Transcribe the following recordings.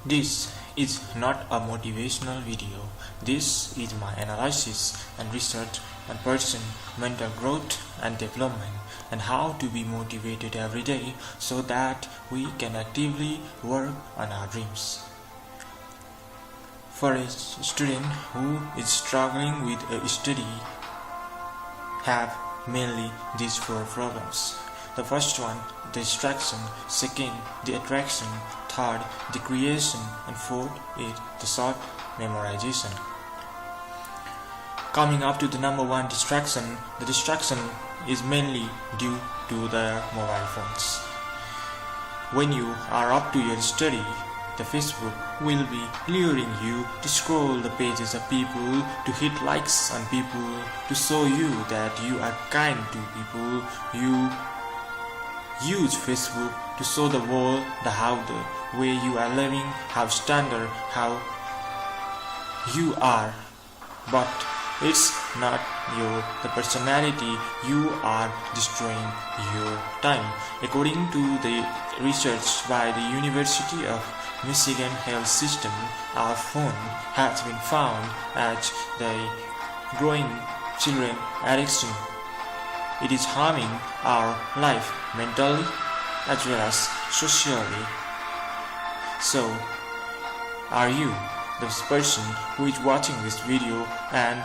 This is not a motivational video. This is my analysis and research on person, mental growth and development, and how to be motivated every day so that we can actively work on our dreams. For a student who is struggling with a study, have mainly these four problems. The first one, the distraction. Second, the attraction. Third, the creation. And fourth is the short memorization. Coming up to the number one, distraction. The distraction is mainly due to their mobile phones. When you are up to your study, the Facebook will be luring you to scroll the pages of people, to hit likes on people, to show you that you are kind to people. You use Facebook to show the world how the way you are living, how standard, how you are. But it's not the personality. You are destroying your time. According to the research by the University of Michigan Health System, our phone has been found as the growing children addiction. It is harming our life mentally as well as socially. So, are you the person who is watching this video and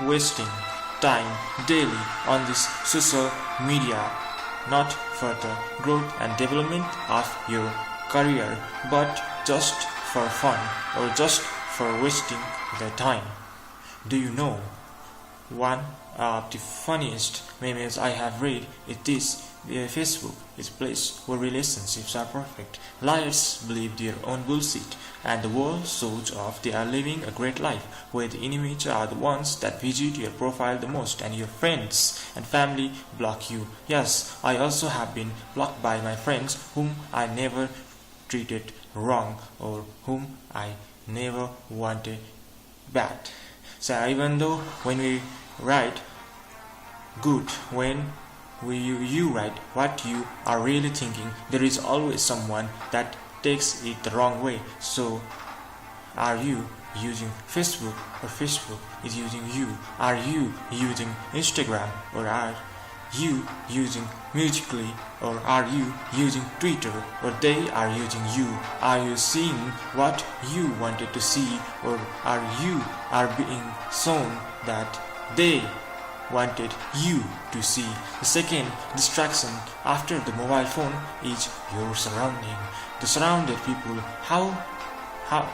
wasting time daily on this social media, not for the growth and development of your career, but just for fun or just for wasting the time? Do you know one of the funniest memes I have read is this: Facebook is a place where relationships are perfect. Liars believe their own bullshit, and the world shows off they are living a great life, where the enemies are the ones that visit your profile the most, and your friends and family block you. Yes, I also have been blocked by my friends whom I never treated wrong or whom I never wanted bad. So even though when we write good, when you write what you are really thinking, there is always someone that takes it the wrong way. So are you using Facebook or Facebook is using you? Are you using Instagram or are you using Musically, or are you using Twitter, or they are using you? Are you seeing what you wanted to see, or are you being shown that they wanted you to see? The second distraction after the mobile phone is your surrounding. The surrounded people.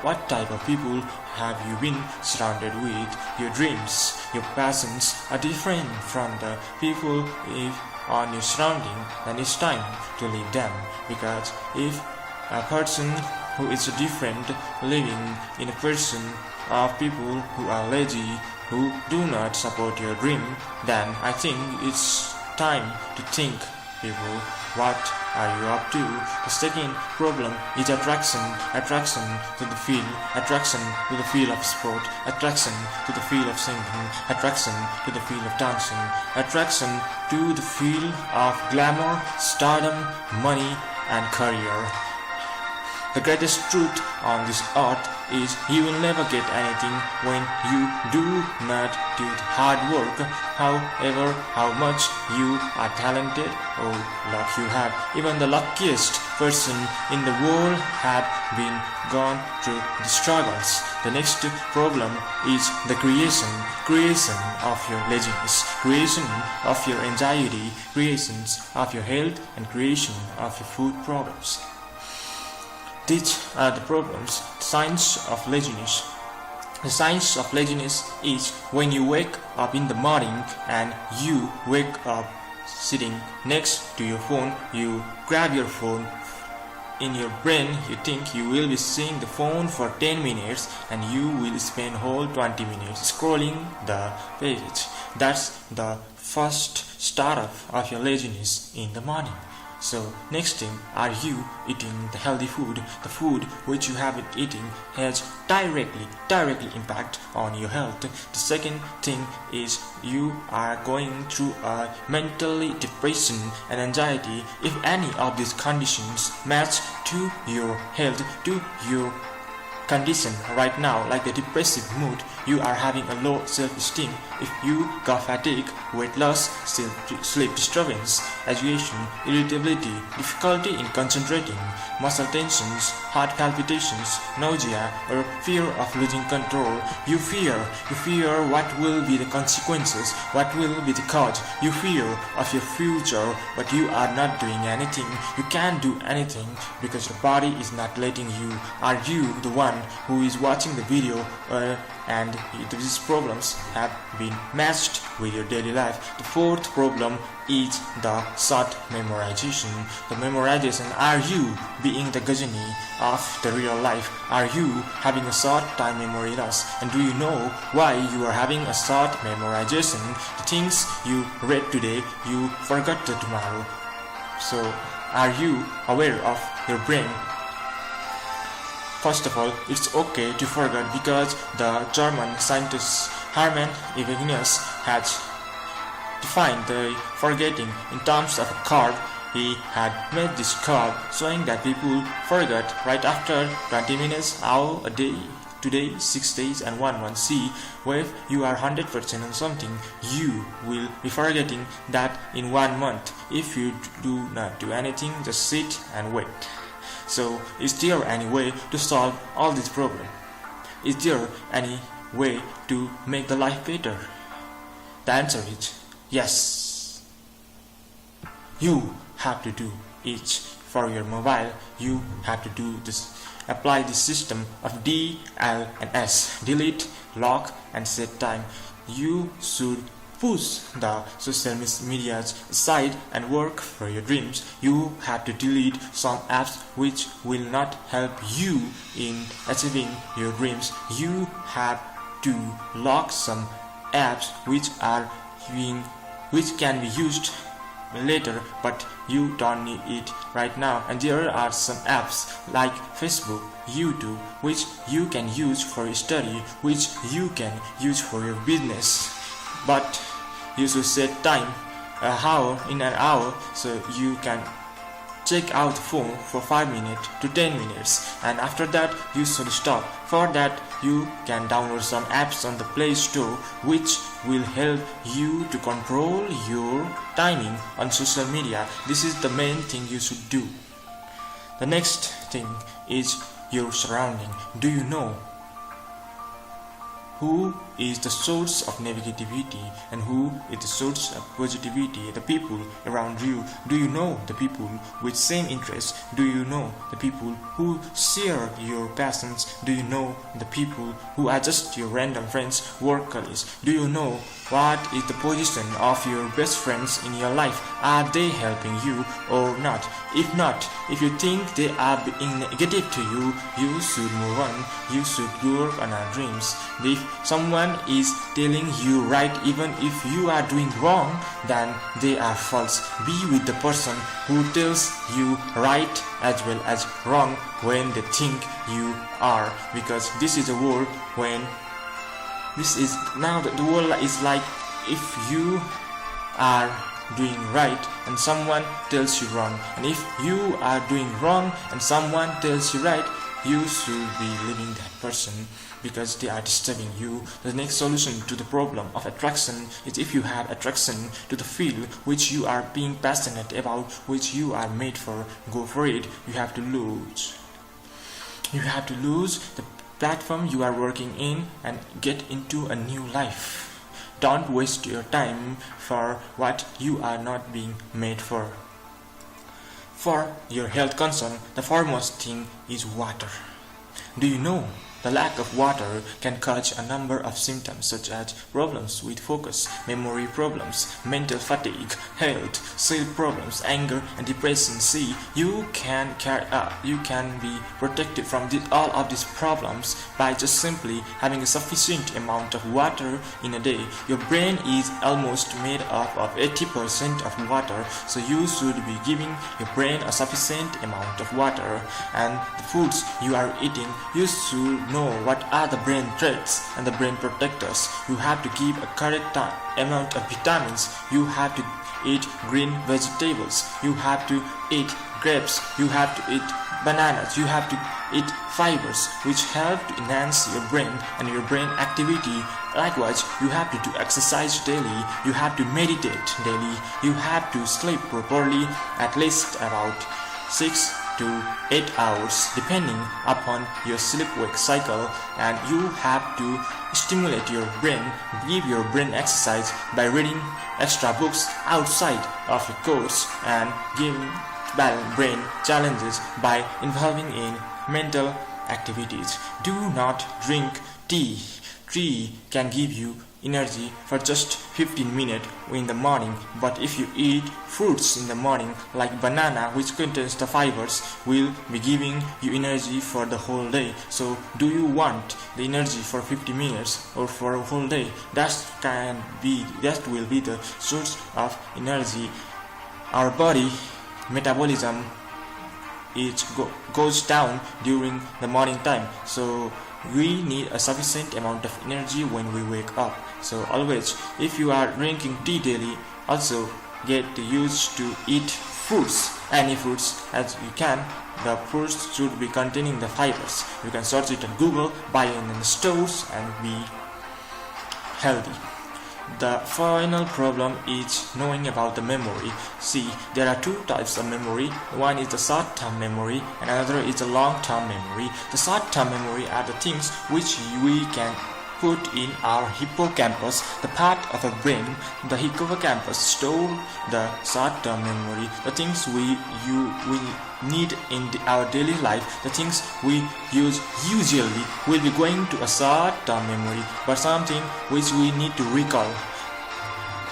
What type of people have you been surrounded with? Your dreams, your passions are different from the people on your surrounding, then it's time to leave them. Because if a person who is different living in a person of people who are lazy, who do not support your dream, then I think it's time to think, people, what are you up to? The second problem is attraction. Attraction to the field, attraction to the field of sport, attraction to the field of singing, attraction to the field of dancing, attraction to the field of glamour, stardom, money and career. The greatest truth on this earth is you will never get anything when you do not do hard work, however how much you are talented or luck you have. Even the luckiest person in the world have been gone through the struggles. The next problem is the creation of your laziness, creation of your anxiety, creations of your health, and creation of your food problems. These are the problems. Signs of laziness. The signs of laziness is when you wake up in the morning and you wake up sitting next to your phone. You grab your phone. In your brain, you think you will be seeing the phone for 10 minutes and you will spend whole 20 minutes scrolling the page. That's the first start of your laziness in the morning. So next thing, are you eating the healthy food? The food which you have been eating has directly impact on your health. The second thing is you are going through a mentally depression and anxiety. If any of these conditions match to your health, to your condition right now, like the depressive mood, you are having a low self-esteem, if you got fatigue, weight loss, sleep disturbance, agitation, irritability, difficulty in concentrating, muscle tensions, heart palpitations, nausea, or fear of losing control, you fear what will be the consequences, what will be the cause, you fear of your future, but you are not doing anything, you can't do anything because your body is not letting you. Are you the one who is watching the video and these problems have been matched with your daily life? The fourth problem is the short memorization. The memorization, are you being the Gajani of the real life? Are you having a short time memory loss? And do you know why you are having a short memorization? The things you read today, you forgot tomorrow. So are you aware of your brain? First of all, it's okay to forget because the German scientist Hermann Ebbinghaus has defined the forgetting in terms of a curve. He had made this curve showing that people forget right after 20 minutes, hour, a day, 2 days, 6 days and 1 month. See, if you are 100% on something, you will be forgetting that in 1 month. If you do not do anything, just sit and wait. So, is there any way to solve all these problems? Is there any way to make the life better? The answer is yes. You have to do it for your mobile. You have to do this. Apply the system of D, L and S. Delete, lock and set time. You should push the social media aside and work for your dreams. You have to delete some apps which will not help you in achieving your dreams. You have to lock some apps which can be used later, but you don't need it right now. And there are some apps like Facebook, YouTube, which you can use for your study, which you can use for your business. But you should set time, in an hour, so you can check out the phone for 5 minutes to 10 minutes, and after that you should stop. For that you can download some apps on the Play Store which will help you to control your timing on social media. This is the main thing you should do. The next thing is your surrounding. Do you know who is the source of negativity and who is the source of positivity? The people around you. Do you know the people with same interests? Do you know the people who share your passions? Do you know the people who are just your random friends, work colleagues? Do you know what is the position of your best friends in your life? Are they helping you or not? If not, if you think they are being negative to you, you should move on. You should work on our dreams. If someone is telling you right, even if you are doing wrong, then they are false. Be with the person who tells you right as well as wrong when they think you are, because this is a world when the world is like, if you are doing right and someone tells you wrong, and if you are doing wrong and someone tells you right, you should be leaving that person because they are disturbing you. The next solution to the problem of attraction is, if you have attraction to the field which you are being passionate about, which you are made for, go for it. You have to lose. You have to lose the platform you are working in and get into a new life. Don't waste your time for what you are not being made for. For your health concern, the foremost thing is water. Do you know The lack of water can cause a number of symptoms such as problems with focus, memory problems, mental fatigue, health, sleep problems, anger, and depression. See, you can be protected from all of these problems by just simply having a sufficient amount of water in a day. Your brain is almost made up of 80% of water, so you should be giving your brain a sufficient amount of water. And the foods you are eating, you should know what are the brain threats and the brain protectors. You have to give a correct amount of vitamins. You have to eat green vegetables. You have to eat grapes. You have to eat bananas. You have to eat fibers which help to enhance your brain and your brain activity. Likewise, you have to do exercise daily. You have to meditate daily. You have to sleep properly, at least about 6 to 8 hours depending upon your sleep-wake cycle, and you have to stimulate your brain, give your brain exercise by reading extra books outside of your course, and giving brain challenges by involving in mental activities. Do not drink tea. Tea can give you energy for just 15 minutes in the morning, but if you eat fruits in the morning like banana, which contains the fibers, will be giving you energy for the whole day. So do you want the energy for 50 minutes or for a whole day? That will be the source of energy. Our body metabolism goes down during the morning time, so we need a sufficient amount of energy when we wake up. So always, if you are drinking tea daily, also get used to eat fruits, any fruits as you can. The fruits should be containing the fibers. You can search it on Google, buy it in the stores, and be healthy. The final problem is knowing about the memory. See, there are two types of memory. One is the short-term memory and another is the long-term memory. The short-term memory are the things which we can put in our hippocampus, the part of the brain. The hippocampus store the short-term memory, the things we need in our daily life, the things we use usually will be going to a short-term memory, but something which we need to recall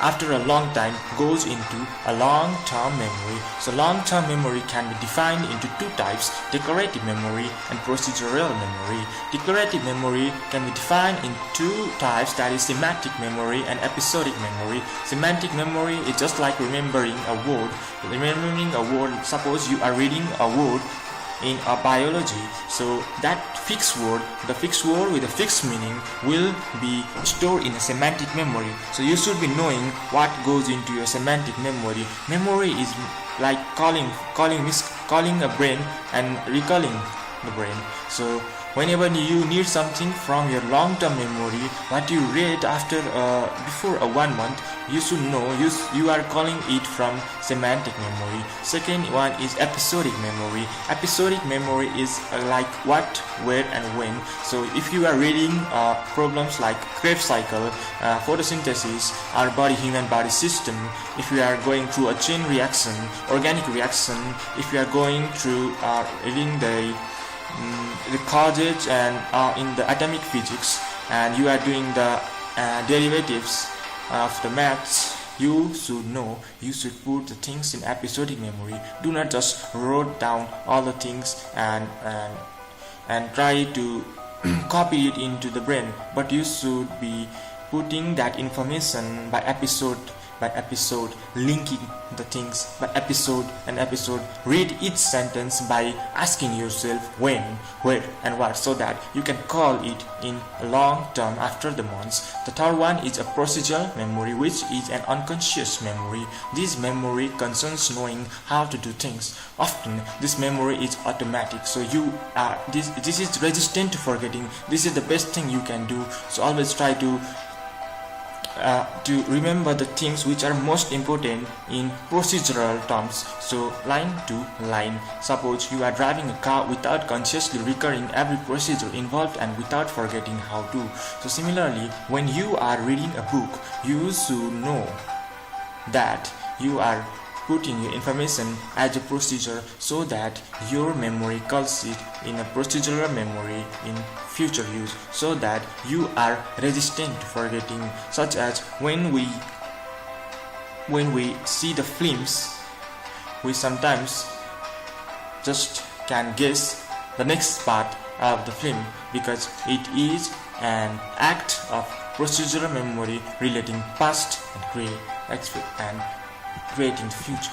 after a long time goes into a long-term memory. So long-term memory can be defined into two types: decorative memory and procedural memory. Decorative memory can be defined in two types, that is semantic memory and episodic memory. Semantic memory is just like remembering a word. Remembering a word, suppose you are reading a word in a biology, so that fixed word, the fixed word with a fixed meaning, will be stored in a semantic memory. So you should be knowing what goes into your semantic memory. Memory is like calling a brain and recalling the brain. So whenever you need something from your long-term memory, what you read before 1 month, you should know you are calling it from semantic memory. Second one is episodic memory. Episodic memory is like what, where, and when. So if you are reading problems like Krebs cycle, photosynthesis, our human body system, if you are going through a chain reaction, organic reaction, if you are going through reading the causes and in the atomic physics, and you are doing the derivatives of the maths, you should know, you should put the things in episodic memory. Do not just write down all the things and try to copy it into the brain, but you should be putting that information by episode, linking the things by episode and episode. Read each sentence by asking yourself when, where, and what, so that you can call it in long term after the months. The third one is a procedural memory, which is an unconscious memory. This memory concerns knowing how to do things. Often this memory is automatic, so you are this is resistant to forgetting. This is the best thing you can do. So always try to remember the things which are most important in procedural terms. So line to line. Suppose you are driving a car without consciously recurring every procedure involved and without forgetting how to. So similarly, when you are reading a book, you should know that you are putting your information as a procedure so that your memory calls it in a procedural memory in future use, so that you are resistant to forgetting, such as when we see the films, we sometimes just can guess the next part of the film because it is an act of procedural memory relating past and creating the future.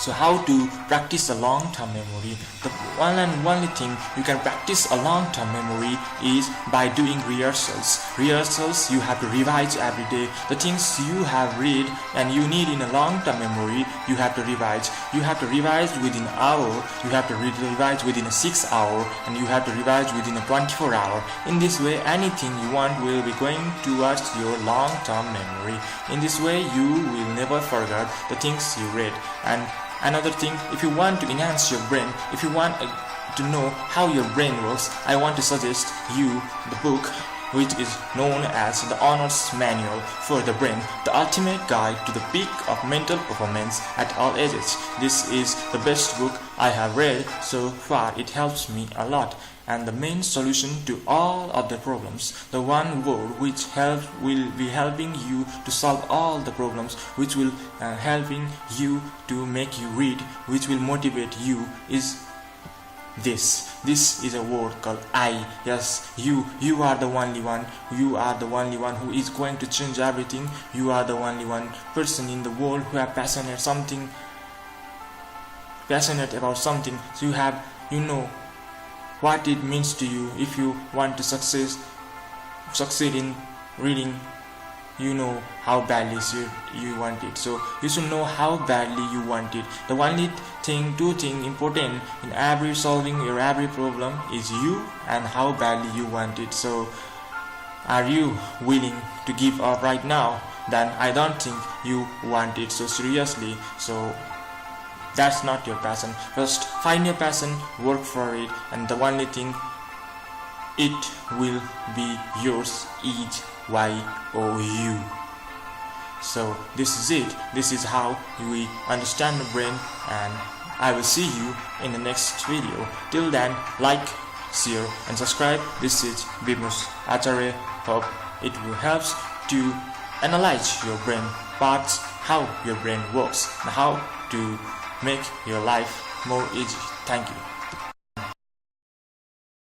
So how to practice a long-term memory? The one and only thing you can practice a long-term memory is by doing rehearsals. Rehearsals, you have to revise every day. The things you have read and you need in a long-term memory, you have to revise. You have to revise within an hour, you have to revise within a 6 hour, and you have to revise within a 24 hour. In this way, anything you want will be going towards your long-term memory. In this way, you will never forget the things you read. And another thing, if you want to enhance your brain, if you want to know how your brain works, I want to suggest you the book which is known as the Owner's Manual for the Brain, the ultimate guide to the peak of mental performance at all ages. This is the best book I have read so far. It helps me a lot, and the main solution to all of the problems, the one word which will be helping you to solve all the problems, which will helping you to make you read, which will motivate you, is this is a word called I. Yes, you are the only one. You are the only one who is going to change everything. You are the only one person in the world who are passionate about something. So you know what it means to you. If you want to succeed in reading, you know how badly you want it. So you should know how badly you want it. The only two things important in solving your every problem is you and how badly you want it. So are you willing to give up right now? Then I don't think you want it so seriously. So that's not your passion. First find your passion, work for it, and the only thing, it will be yours, you. So this is it. This is how we understand the brain, and I will see you in the next video. Till then, like, share and subscribe. This is Bimarsh Acharya. Hope it will help to analyze your brain parts, how your brain works, and how to make your life more easy. Thank you.